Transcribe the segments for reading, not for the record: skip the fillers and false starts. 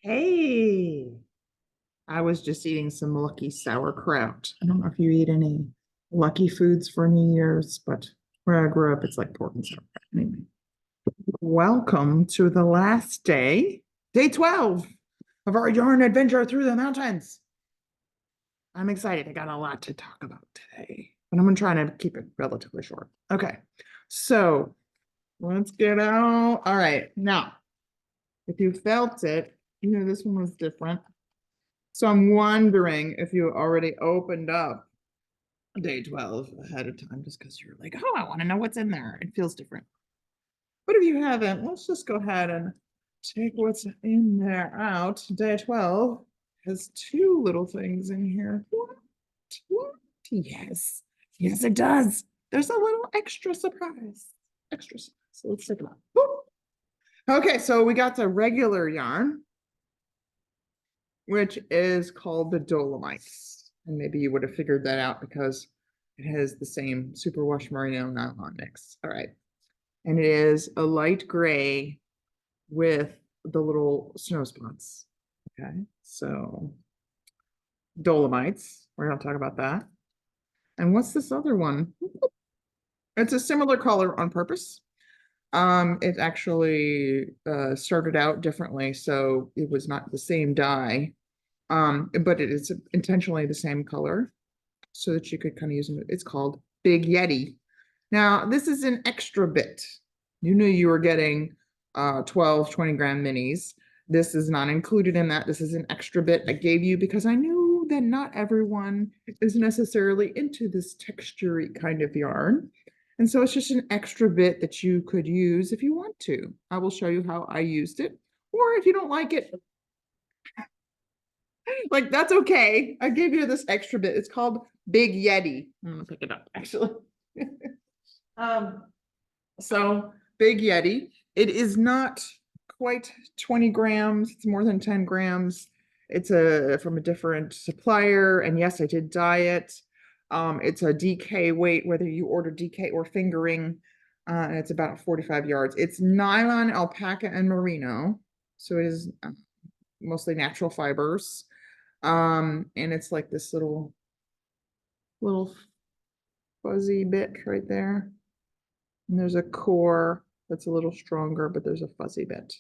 Hey, I was just eating some lucky sauerkraut. I don't know if you eat any lucky foods for New Year's, but where I grew up, it's like pork and sauerkraut. Anyway, welcome to the last day, day 12 of our yarn adventure through the mountains. I'm excited. I got a lot to talk about today, but I'm going to try to keep it relatively short. Okay, so let's get out. All right, now, if you felt it, you know this one was different. So I'm wondering if you already opened up day 12 ahead of time just because you're like, oh, I want to know what's in there. It feels different. But if you haven't, let's just go ahead and take what's in there out. Day 12 has two little things in here. What? What? Yes. Yes, it does. There's a little extra surprise. Extra surprise. So let's take it out. Woo! Okay, so we got the regular yarn, which is called the Dolomites. And maybe you would have figured that out because it has the same superwash merino nylon mix. All right. And it is a light gray with the little snow spots. Okay. So Dolomites, we're going to talk about that. And what's this other one? It's a similar color on purpose. It actually started out differently, so it was not the same dye. But it is intentionally the same color so that you could kind of use them. It's called Big Yeti. Now, this is an extra bit. You knew you were getting 12, 20 gram minis. This is not included in that. This is an extra bit I gave you because I knew that not everyone is necessarily into this textury kind of yarn. And so it's just an extra bit that you could use if you want to. I will show you how I used it. Or if you don't like it, like that's okay. I gave you this extra bit. It's called Big Yeti. I'm gonna pick it up actually. um, so Big Yeti. It is not quite 20 grams. It's more than 10 grams. It's from a different supplier, and yes, I did dye it. It's a DK weight, whether you order DK or fingering, and it's about 45 yards. It's nylon, alpaca, and merino, so it is mostly natural fibers. And it's like this little fuzzy bit right there. And there's a core that's a little stronger, but there's a fuzzy bit.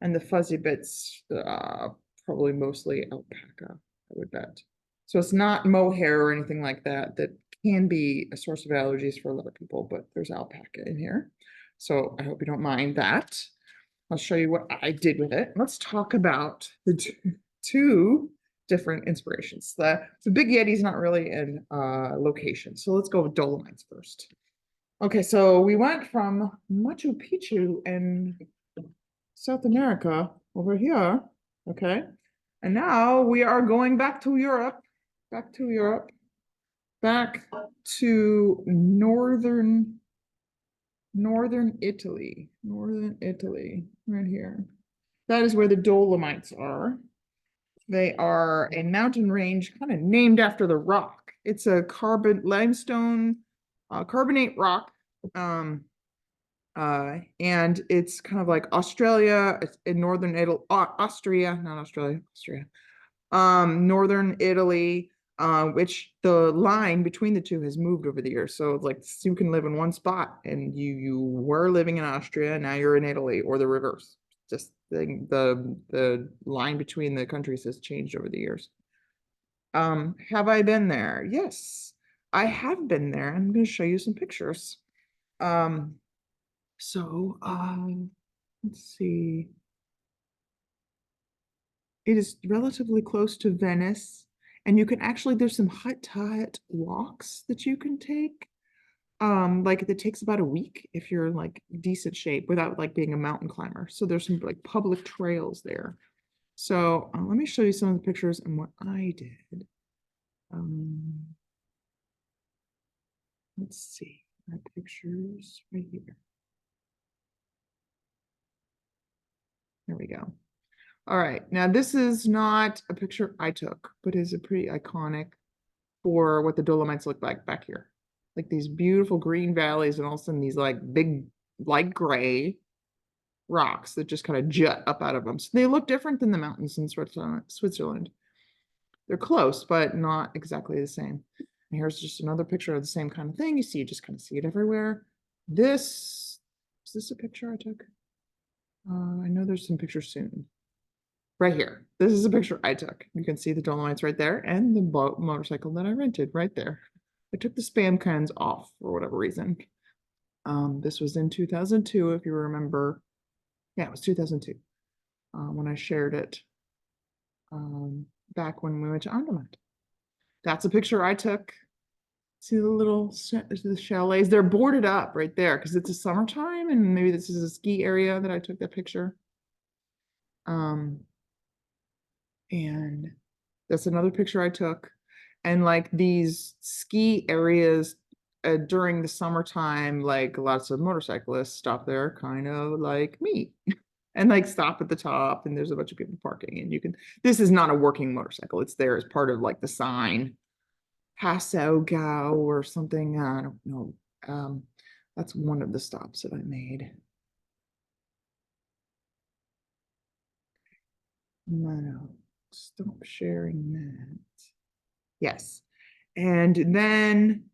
And the fuzzy bit's probably mostly alpaca, I would bet. So it's not mohair or anything like that. That can be a source of allergies for a lot of people, but there's alpaca in here. So I hope you don't mind that. I'll show you what I did with it. Let's talk about the two different inspirations. The Big Yeti is not really in location. So let's go with Dolomites first. Okay, so we went from Machu Picchu in South America over here. Okay. And now we are going back to Europe, back to Europe, back to northern Italy, right here. That is where the Dolomites are. They are a mountain range kind of named after the rock. It's a limestone carbonate rock. And it's kind of like Australia, it's in northern Italy, Austria, not Australia, Austria. Northern Italy, which the line between the two has moved over the years. So like you can live in one spot and you were living in Austria, now you're in Italy, or the reverse. Just the line between the countries has changed over the years. Have I been there? Yes, I have been there. I'm going to show you some pictures. So let's see. It is relatively close to Venice, and you can actually, there's some hut walks that you can take. Like it takes about a week if you're in like decent shape without like being a mountain climber. So there's some like public trails there. So let me show you some of the pictures and what I did. Let's see, my pictures right here. There we go. All right, now this is not a picture I took, but is a pretty iconic for what the Dolomites look like back here. Like these beautiful green valleys and all of a sudden these like big light gray rocks that just kind of jut up out of them. So they look different than the mountains in Switzerland. They're close, but not exactly the same. And here's just another picture of the same kind of thing. You see, you just kind of see it everywhere. Is this a picture I took? I know there's some pictures soon. Right here. This is a picture I took. You can see the Dolomites right there and the motorcycle that I rented right there. I took the spam cans off for whatever reason. This was in 2002, if you remember. Yeah, it was 2002 when I shared it back when we went to Andermatt. That's a picture I took. See the little the chalets? They're boarded up right there because it's a summertime and maybe this is a ski area that I took that picture. And that's another picture I took. And like these ski areas during the summertime, like lots of motorcyclists stop there, kind of like me, and like stop at the top. And there's a bunch of people parking. And you can, this is not a working motorcycle, it's there as part of like the sign, Hasso Gao or something. I don't know. That's one of the stops that I made. No, stop sharing that. Yes. And then,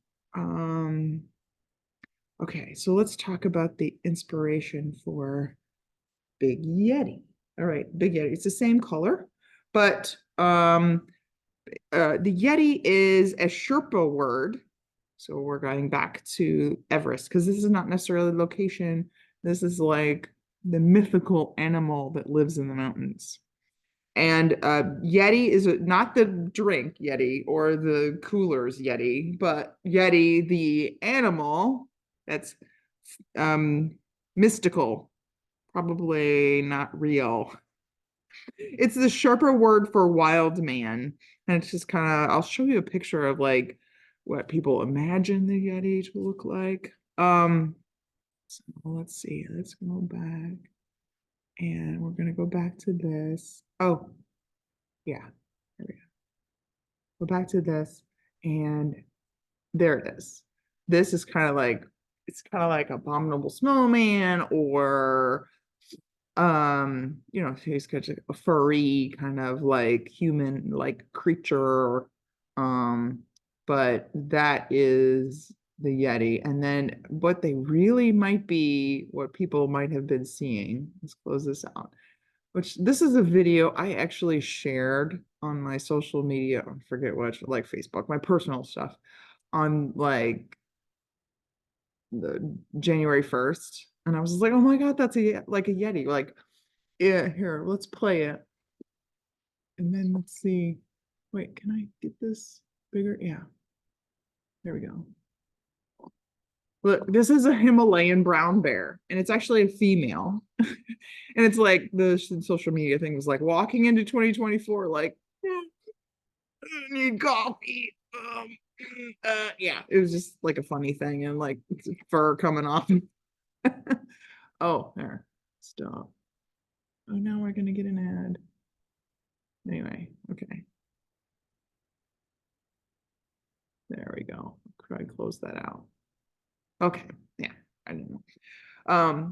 okay, so let's talk about the inspiration for Big Yeti. All right, Big Yeti. It's the same color, but the Yeti is a Sherpa word. So we're going back to Everest because this is not necessarily the location. This is like the mythical animal that lives in the mountains. And Yeti is not the drink Yeti or the coolers Yeti, but Yeti, the animal that's mystical, probably not real. It's the Sherpa word for wild man. And it's just kind of, I'll show you a picture of like what people imagine the Yeti to look like. So let's see, let's go back. And we're going to go back to this. Oh, yeah, there we go. Go back to this, and there it is. This is kind of like, it's kind of like Abominable Snowman, or he's got a furry kind of like human like creature. But that is the Yeti. And then what they really might be, what people might have been seeing, let's close this out, which this is a video I actually shared on my social media, I forget which, like Facebook, my personal stuff, on like the January 1st. And I was like, oh my God, that's like a Yeti. Like, yeah, here, let's play it. And then let's see. Wait, can I get this bigger? Yeah. There we go. Look, this is a Himalayan brown bear, and it's actually a female. And it's like the social media thing was like walking into 2024, like, I need coffee. Yeah, it was just like a funny thing, and like fur coming off. Oh, there. Stop. Oh, now we're gonna get an ad. Anyway, okay. There we go. Try to close that out. Okay, yeah, I don't know.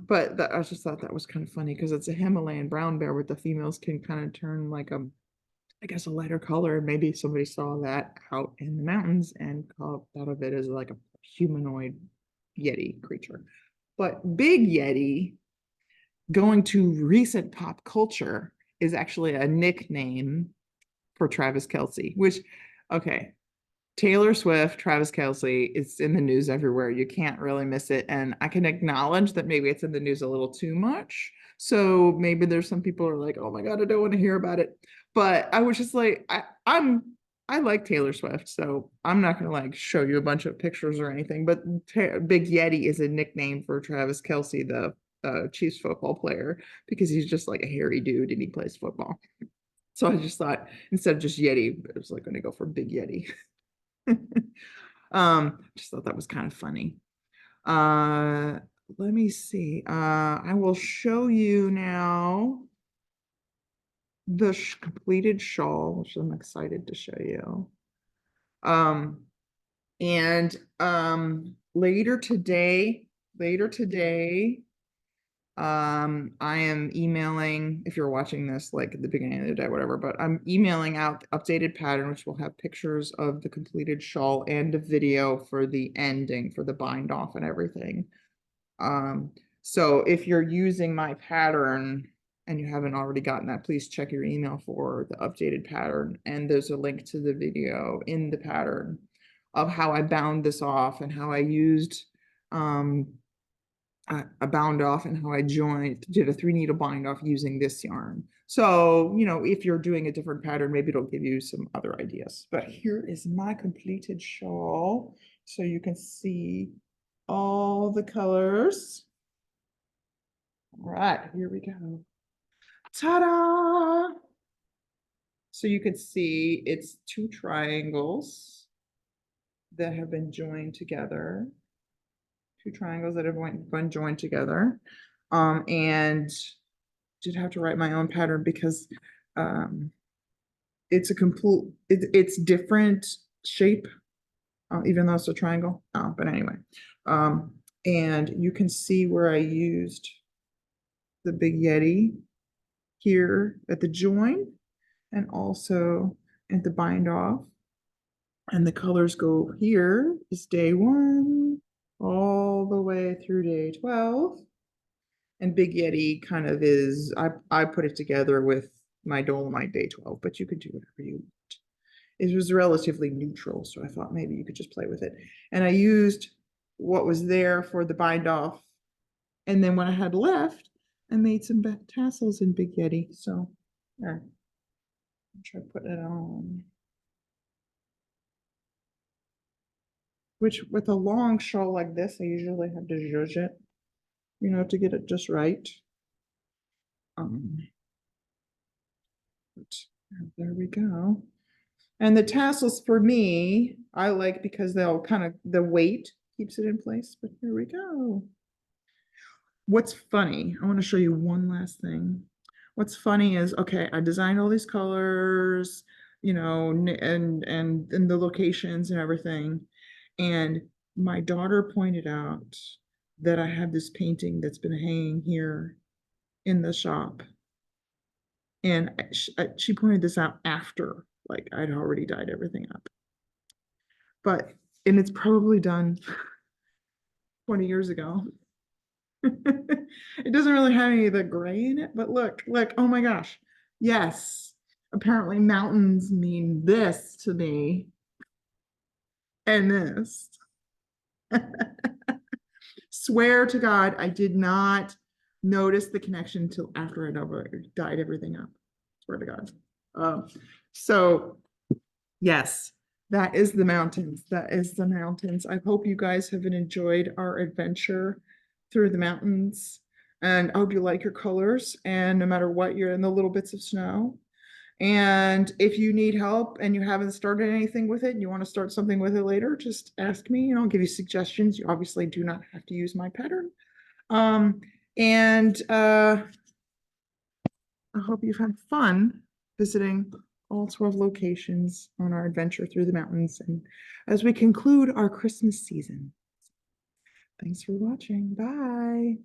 But that, I just thought that was kind of funny because it's a Himalayan brown bear with the females can kind of turn like I guess a lighter color. Maybe somebody saw that out in the mountains and thought of it as like a humanoid Yeti creature. But Big Yeti, going to recent pop culture, is actually a nickname for Travis Kelce, which, okay, Taylor Swift, Travis Kelce, it's in the news everywhere. You can't really miss it. And I can acknowledge that maybe it's in the news a little too much. So maybe there's some people who are like, oh my God, I don't want to hear about it. But I was just like, I like Taylor Swift, so I'm not gonna like show you a bunch of pictures or anything. But Big Yeti is a nickname for Travis Kelce, the Chiefs football player, because he's just like a hairy dude and he plays football. So I just thought instead of just Yeti, I was like going to go for Big Yeti. Just thought that was kind of funny. Let me see. I will show you now the completed shawl, which I'm excited to show you. And later today, I am emailing, if you're watching this like at the beginning of the day, whatever, but I'm emailing out the updated pattern, which will have pictures of the completed shawl and a video for the ending, for the bind off and everything. So if you're using my pattern and you haven't already gotten that, please check your email for the updated pattern. And there's a link to the video in the pattern of how I bound this off and how I used a bound off and how I did a 3-needle bind off using this yarn. So, if you're doing a different pattern, maybe it'll give you some other ideas. But here is my completed shawl. So you can see all the colors. All right, here we go. Ta-da! So you can see it's 2 triangles that have been joined together. 2 triangles that have been joined together. And did have to write my own pattern because it's it's different shape, even though it's a triangle. But anyway, and you can see where I used the Big Yeti here at the join and also at the bind off. And the colors go here is day 1 all the way through day 12. And Big Yeti kind of is, I put it together with my Dolomite day 12, but you could do whatever you want. It was relatively neutral, so I thought maybe you could just play with it. And I used what was there for the bind off. And then when I had left, I made some tassels in Big Yeti. So there, I'll try putting it on. Which with a long shawl like this, I usually have to zhuzh it, to get it just right. But there we go. And the tassels for me, I like because they'll the weight keeps it in place, but here we go. What's funny, I want to show you one last thing. What's funny is, okay, I designed all these colors, and the locations and everything. And my daughter pointed out that I have this painting that's been hanging here in the shop. And she pointed this out after, like, I'd already dyed everything up. And it's probably done 20 years ago. It doesn't really have any of the gray in it, but look, oh my gosh. Yes, apparently mountains mean this to me and this. Swear to God, I did not notice the connection until after I'd dyed everything up. Swear to God. So yes, that is the mountains. That is the mountains. I hope you guys have enjoyed our adventure through the mountains. And I hope you like your colors. And no matter what, you're in the little bits of snow. And if you need help and you haven't started anything with it and you want to start something with it later, just ask me and I'll give you suggestions. You obviously do not have to use my pattern. I hope you've had fun visiting all 12 locations on our adventure through the mountains and as we conclude our Christmas season. Thanks for watching. Bye.